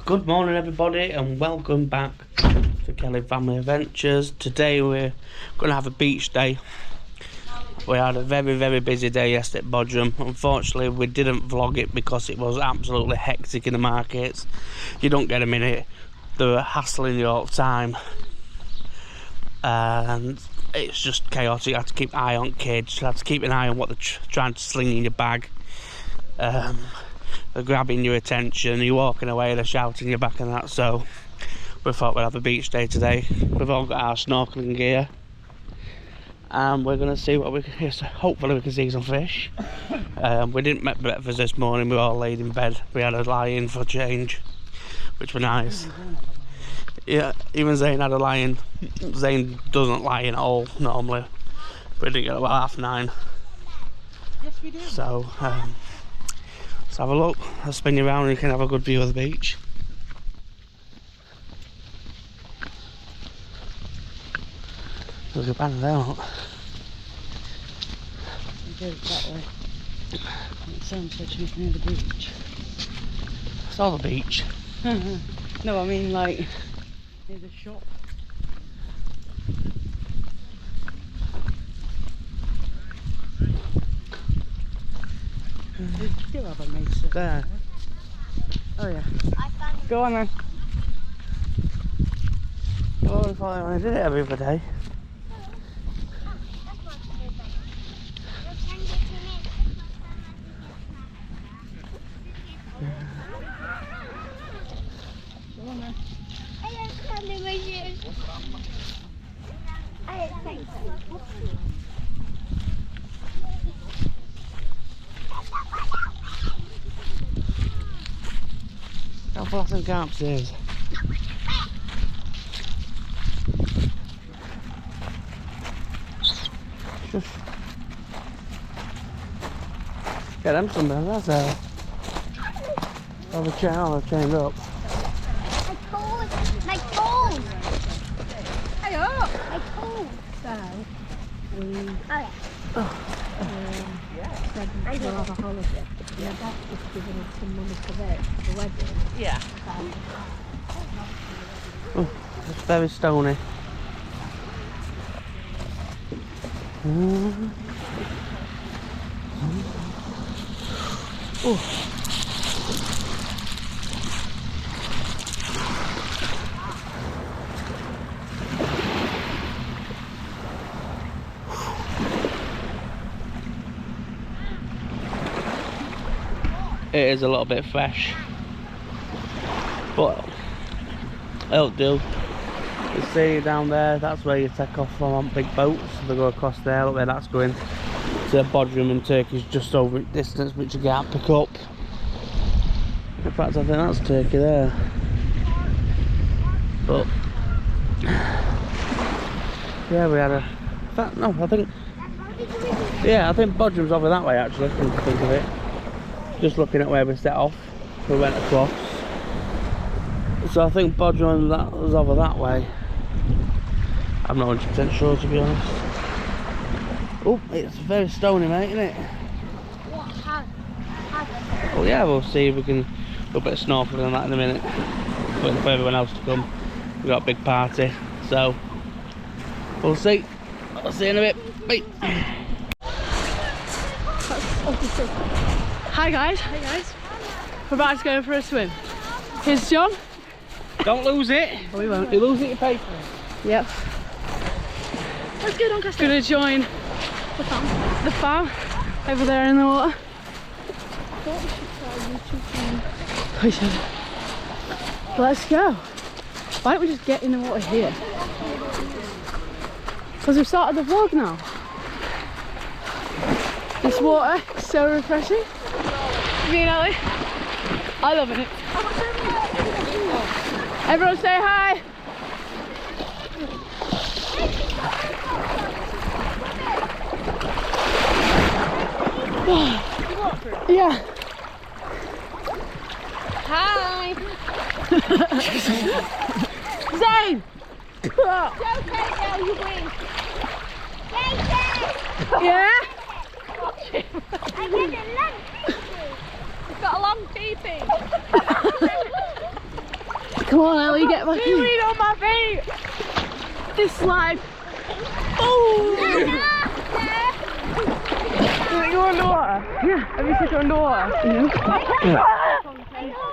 Good morning everybody and welcome back to Kelly Family Adventures. Today we're going to have a beach day. We had a very busy day yesterday at Bodrum. Unfortunately we didn't vlog it because it was absolutely hectic in the markets. You don't get a minute, they were hassling you all the time and it's just chaotic. You have to keep an eye on kids, you have to keep an eye on what they're trying to sling in your bag. They're grabbing your attention, you're walking away, they're shouting you back and that, so we thought we'd have a beach day today. We've all got our snorkeling gear and we're going to see what we can, hopefully we can see some fish. We didn't make breakfast this morning, we all laid in bed. We had a lie-in for change, which was nice. Yeah, even Zane had a lie-in. Zane doesn't lie in at all normally. We didn't get about 9:30. Yes, we do. So, let's have a look. I'll spin you around and you can have a good view of the beach. There's a banner there, look. We go that way. It sounds like she's near the beach. It's all the beach. No, I mean like near the shop. We do have a mesa. There. Oh yeah. Go on then. Well, I thought I did it every other day. Go on then. How far some camps is? Shush. Get them somewhere, that's a the channel chained up. My toes! Hey up! My toes! So we Oh yeah. said we'll have a holiday. Yeah, that's just giving us some money for the wedding. Yeah. Oh, it's very stony. Oh. It is a little bit fresh, but it'll do. You see down there, that's where you take off on big boats. They go across there, look where that's going to Bodrum and Turkey's just over at distance, which you can't pick up. In fact, I think that's Turkey there. But yeah, we had a. In fact, no, I think. Yeah, I think Bodrum's over that way actually. Come to think of it. Just looking at where we set off, we went across. So I think Bodrum that was over that way. I'm not 100% sure to be honest. Oh, it's very stony, mate, isn't it? Well, yeah, we'll see if we can do a bit of snorkeling on that in a minute. Waiting for everyone else to come. We've got a big party, so we'll see. I'll see you in a bit. Bye. Hi guys. Hi guys. We're about to go for a swim. Here's John. Don't lose it. Oh, we won't. You lose it, you pay for it. Yep. Let's go, Doncaster. Gonna join the farm over there in the water. I thought we should try YouTube thing. Let's go. Why don't we just get in the water here? Because we've started the vlog now. This water is so refreshing. Me and Ellie, I love it. Everyone say hi. Yeah. Hi! Zane! It's okay, girl, you win. Yeah? I get a long pee-pee. It's got a long pee-pee. Come on, Ellie, get my Seaweed on my feet. this slide. Oh! Did it go underwater? Yeah. Have you seen it underwater? No.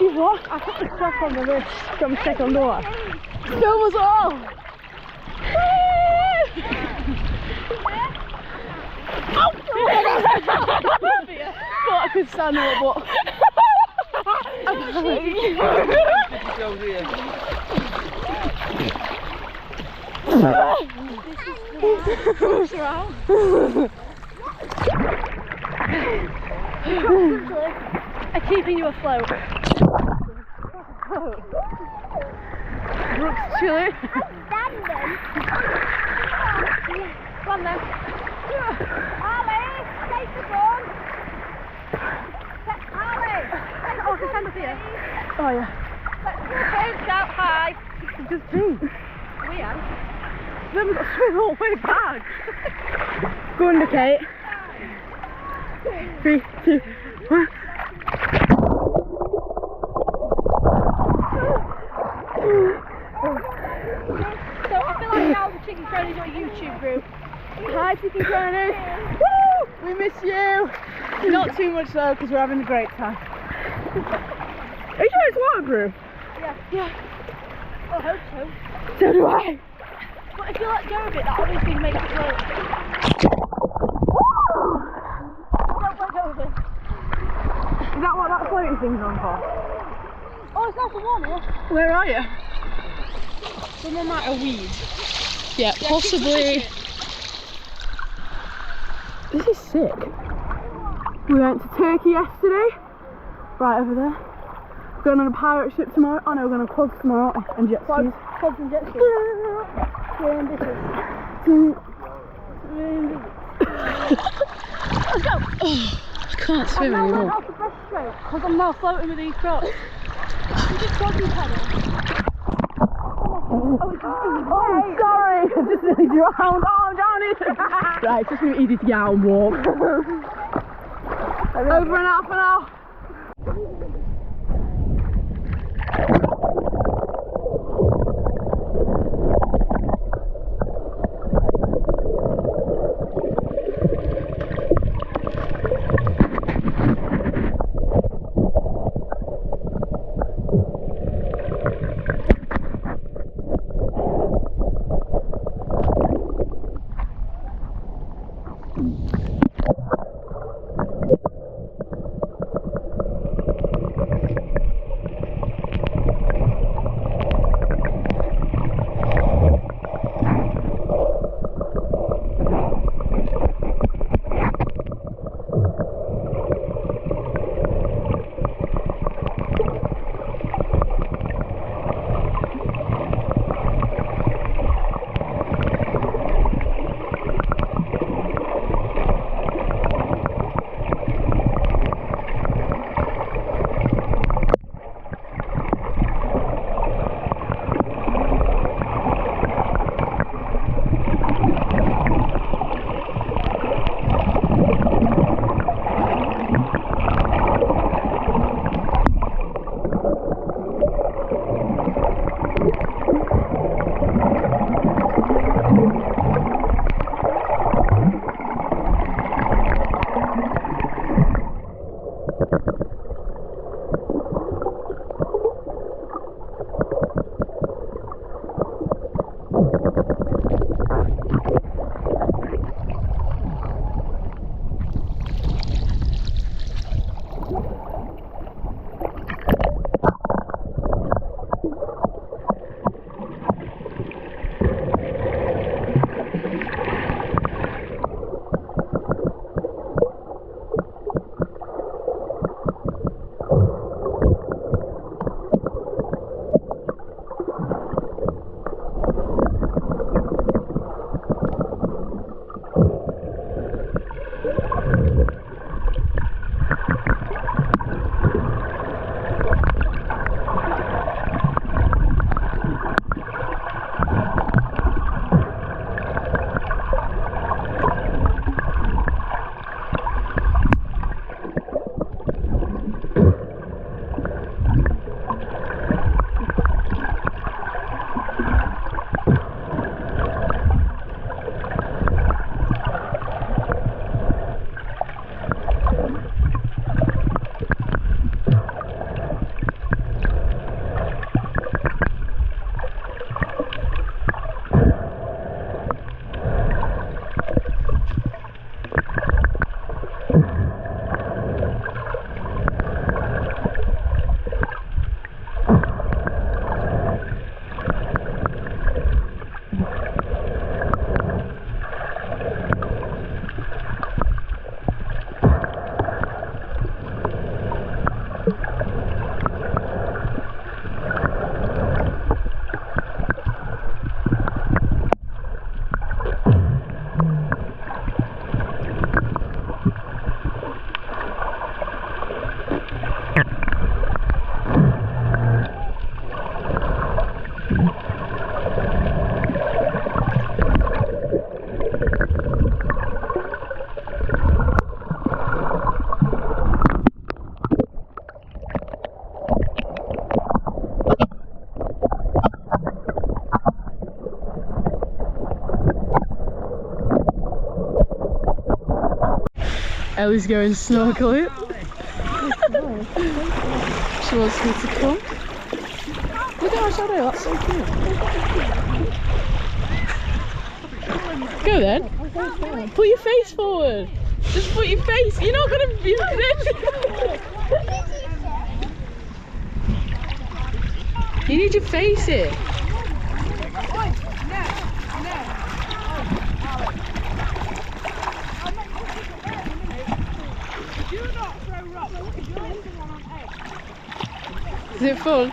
You what? I put the strap on the wrist. Do you want me to take it underwater? Film us all. Thought I could stand up, but... I'm keeping you afloat. Brooke's chilly. Standing. Go on then. Ollie, take the gun. Ollie, Oh, I can stand up here. Oh yeah. Okay, shout hi. Just me. We are. Then we've got to swim all the way back. Go under, Kate. 3, 2, 1. So I feel like now the Chicken Cronies are a YouTube group. Hi, Chicken Cronies. Woo! We miss you. Not too much though, because we're having a great time. Are you sure it's waterproof? Yeah. I hope so. So do I. But if you let go of it, that obviously makes it float. Don't let go of it. Is that what that floating thing's on for? Oh, it's nice and warm here. Where are you? Someone might have weed. Yeah, possibly. This is sick. We went to Turkey yesterday, right over there. Going on a pirate ship tomorrow. Oh no, we're going on quads tomorrow, aren't we? And jet skis. Quads and jet skis. We're ambitious. Let's go! I can't swim anymore. Out the breaststroke because I'm now floating with these crocs. You just doggy paddle. Oh, sorry! I just nearly drowned. Oh, I'm drowning! Right, it's just going to be easy to get out and walk. Over and out for now. Ellie's going snorkeling. She wants me to come. Look at our shadow, that's so cute. Go then. Put your face forward. Just put your face. You're not going to be You need to face it. Is it fun?